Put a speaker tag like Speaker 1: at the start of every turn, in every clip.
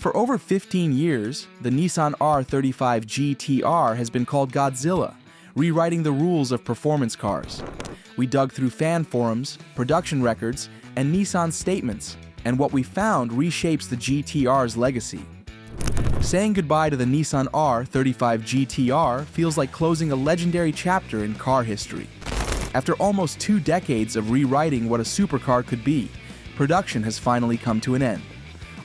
Speaker 1: For over 15 years, the Nissan R35 GT-R has been called Godzilla, rewriting the rules of performance cars. We dug through fan forums, production records, and Nissan statements, and what we found reshapes the GT-R's legacy. Saying goodbye to the Nissan R35 GT-R feels like closing a legendary chapter in car history. After almost 2 decades of rewriting what a supercar could be, production has finally come to an end.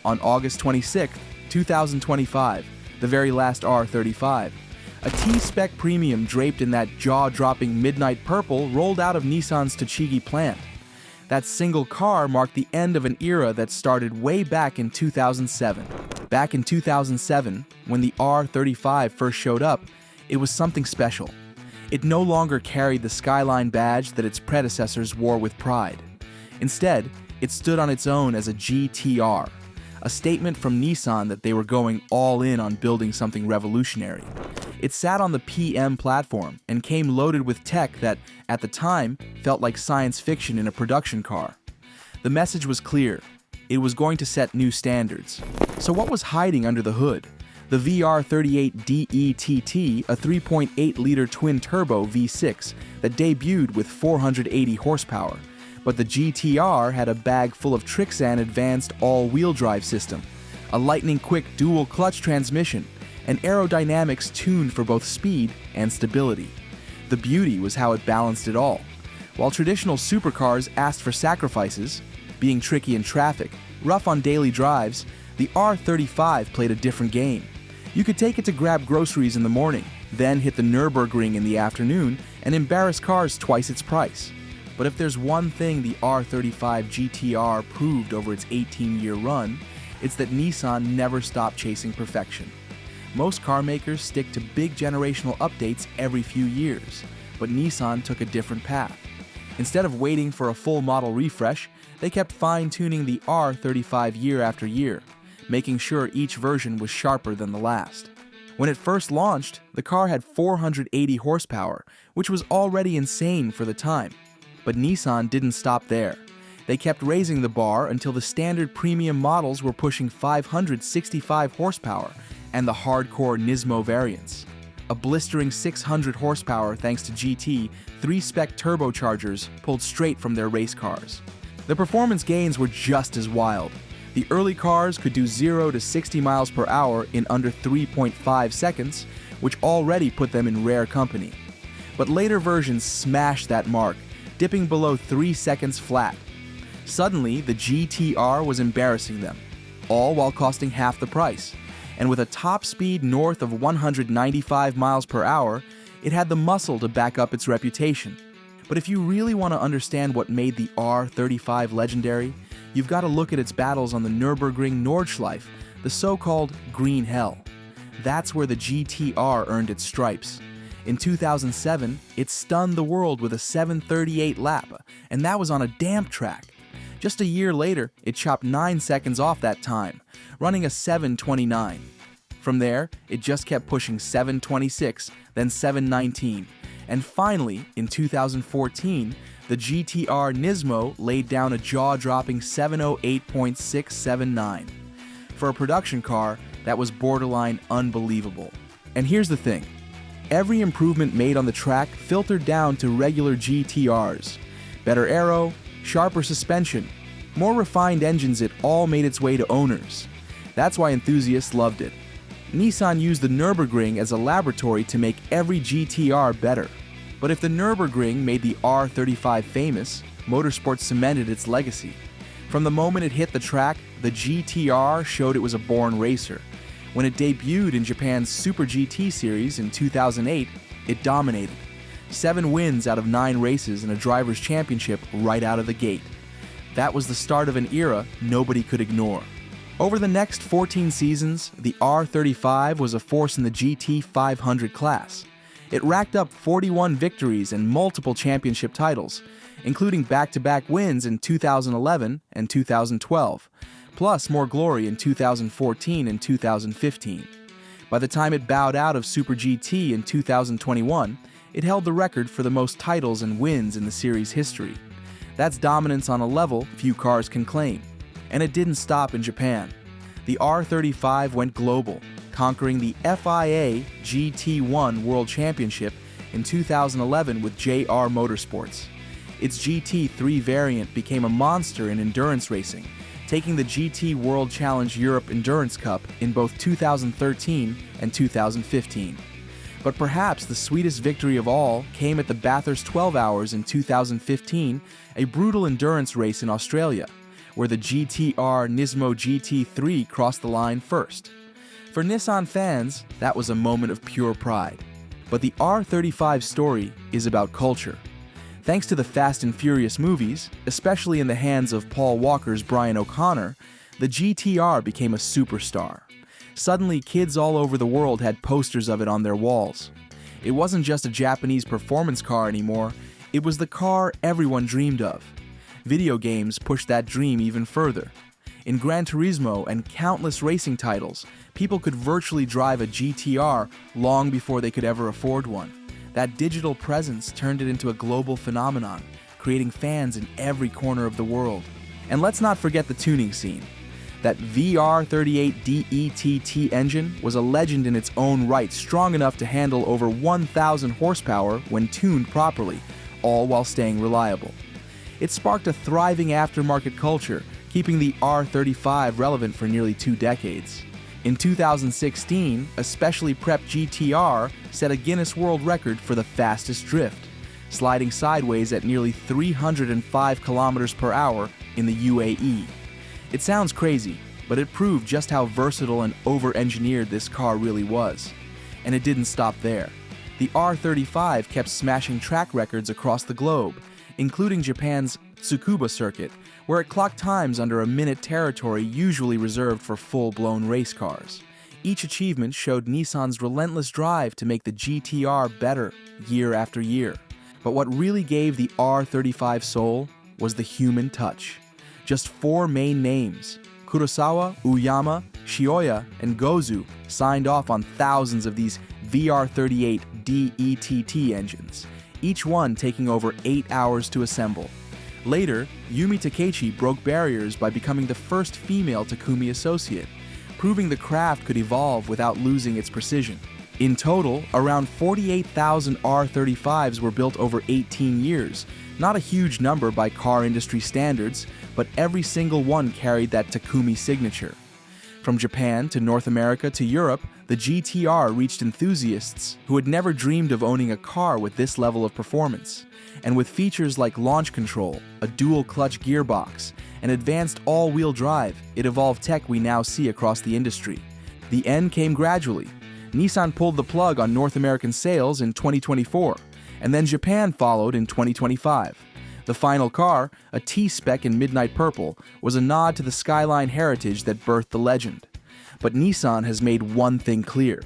Speaker 1: On August 26, 2025, the very last R35, a T-Spec Premium draped in that jaw-dropping midnight purple rolled out of Nissan's Tochigi plant. That single car marked the end of an era that started way back in 2007. Back in 2007, when the R35 first showed up, it was something special. It no longer carried the Skyline badge that its predecessors wore with pride. Instead, it stood on its own as a GT-R, a statement from Nissan that they were going all in on building something revolutionary. It sat on the PM platform and came loaded with tech that, at the time, felt like science fiction in a production car. The message was clear. It was going to set new standards. So what was hiding under the hood? The VR38DETT, a 3.8-liter twin-turbo V6 that debuted with 480 horsepower. But the GT-R had a bag full of Trixan advanced all-wheel drive system, a lightning-quick dual-clutch transmission, and aerodynamics tuned for both speed and stability. The beauty was how it balanced it all. While traditional supercars asked for sacrifices, being tricky in traffic, rough on daily drives, the R35 played a different game. You could take it to grab groceries in the morning, then hit the Nürburgring in the afternoon and embarrass cars twice its price. But if there's one thing the R35 GT-R proved over its 18-year run, it's that Nissan never stopped chasing perfection. Most car makers stick to big generational updates every few years, but Nissan took a different path. Instead of waiting for a full model refresh, they kept fine-tuning the R35 year after year, making sure each version was sharper than the last. When it first launched, the car had 480 horsepower, which was already insane for the time. But Nissan didn't stop there. They kept raising the bar until the standard premium models were pushing 565 horsepower, and the hardcore Nismo variants. A blistering 600 horsepower thanks to GT 3-spec turbochargers pulled straight from their race cars. The performance gains were just as wild. The early cars could do 0 to 60 miles per hour in under 3.5 seconds, which already put them in rare company. But later versions smashed that mark, dipping below 3 seconds flat. Suddenly, the GT-R was embarrassing them, all while costing half the price. And with a top speed north of 195 miles per hour, it had the muscle to back up its reputation. But if you really want to understand what made the R35 legendary, you've got to look at its battles on the Nürburgring Nordschleife, the so-called Green Hell. That's where the GT-R earned its stripes. In 2007, it stunned the world with a 738 lap, and that was on a damp track. Just a year later, it chopped 9 seconds off that time, running a 729. From there, it just kept pushing 726, then 719, and finally, in 2014, the GT-R Nismo laid down a jaw-dropping 708.679. For a production car, that was borderline unbelievable. And here's the thing. Every improvement made on the track filtered down to regular GT-Rs. Better aero, sharper suspension, more refined engines, it all made its way to owners. That's why enthusiasts loved it. Nissan used the Nürburgring as a laboratory to make every GT-R better. But if the Nürburgring made the R35 famous, Motorsport cemented its legacy. From the moment it hit the track, the GT-R showed it was a born racer. When it debuted in Japan's Super GT series in 2008, it dominated. 7 wins out of 9 races in a driver's championship right out of the gate. That was the start of an era nobody could ignore. Over the next 14 seasons, the R35 was a force in the GT 500 class. It racked up 41 victories and multiple championship titles, including back-to-back wins in 2011 and 2012, plus more glory in 2014 and 2015. By the time it bowed out of Super GT in 2021, it held the record for the most titles and wins in the series history. That's dominance on a level few cars can claim. And it didn't stop in Japan. The R35 went global, conquering the FIA GT1 World Championship in 2011 with JR Motorsports. Its GT3 variant became a monster in endurance racing, taking the GT World Challenge Europe Endurance Cup in both 2013 and 2015. But perhaps the sweetest victory of all came at the Bathurst 12 Hours in 2015, a brutal endurance race in Australia, where the GT-R Nismo GT3 crossed the line first. For Nissan fans, that was a moment of pure pride. But the R35 story is about culture. Thanks to the Fast and Furious movies, especially in the hands of Paul Walker's Brian O'Connor, the GT-R became a superstar. Suddenly, kids all over the world had posters of it on their walls. It wasn't just a Japanese performance car anymore, it was the car everyone dreamed of. Video games pushed that dream even further. In Gran Turismo and countless racing titles, people could virtually drive a GT-R long before they could ever afford one. That digital presence turned it into a global phenomenon, creating fans in every corner of the world. And let's not forget the tuning scene. That VR38 DETT engine was a legend in its own right, strong enough to handle over 1,000 horsepower when tuned properly, all while staying reliable. It sparked a thriving aftermarket culture, keeping the R35 relevant for nearly 2 decades. In 2016, a specially prepped GT-R set a Guinness World Record for the fastest drift, sliding sideways at nearly 305 kilometers per hour in the UAE. It sounds crazy, but it proved just how versatile and over-engineered this car really was. And it didn't stop there. The R35 kept smashing track records across the globe, including Japan's Tsukuba circuit, where it clocked times under a minute territory usually reserved for full-blown race cars. Each achievement showed Nissan's relentless drive to make the GT-R better year after year. But what really gave the R35 soul was the human touch. Just 4 main names, Kurosawa, Uyama, Shioya, and Gozu, signed off on thousands of these VR38 DETT engines, each one taking over 8 hours to assemble. Later, Yumi Takechi broke barriers by becoming the first female Takumi associate, proving the craft could evolve without losing its precision. In total, around 48,000 R35s were built over 18 years, not a huge number by car industry standards, but every single one carried that Takumi signature. From Japan to North America to Europe, the GT-R reached enthusiasts who had never dreamed of owning a car with this level of performance. And with features like launch control, a dual-clutch gearbox, and advanced all-wheel drive, it evolved tech we now see across the industry. The end came gradually. Nissan pulled the plug on North American sales in 2024, and then Japan followed in 2025. The final car, a T-Spec in midnight purple, was a nod to the Skyline heritage that birthed the legend. But Nissan has made one thing clear.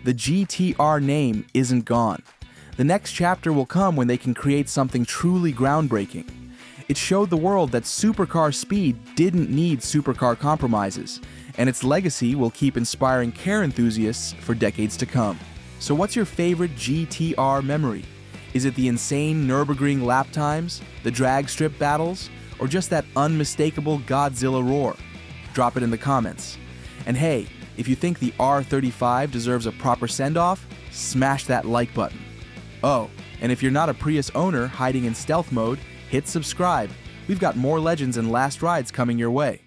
Speaker 1: The GT-R name isn't gone. The next chapter will come when they can create something truly groundbreaking. It showed the world that supercar speed didn't need supercar compromises, and its legacy will keep inspiring car enthusiasts for decades to come. So what's your favorite GT-R memory? Is it the insane Nürburgring lap times, the drag strip battles, or just that unmistakable Godzilla roar? Drop it in the comments. And hey, if you think the R35 deserves a proper send-off, smash that like button. Oh, and if you're not a Prius owner hiding in stealth mode, hit subscribe. We've got more legends and last rides coming your way.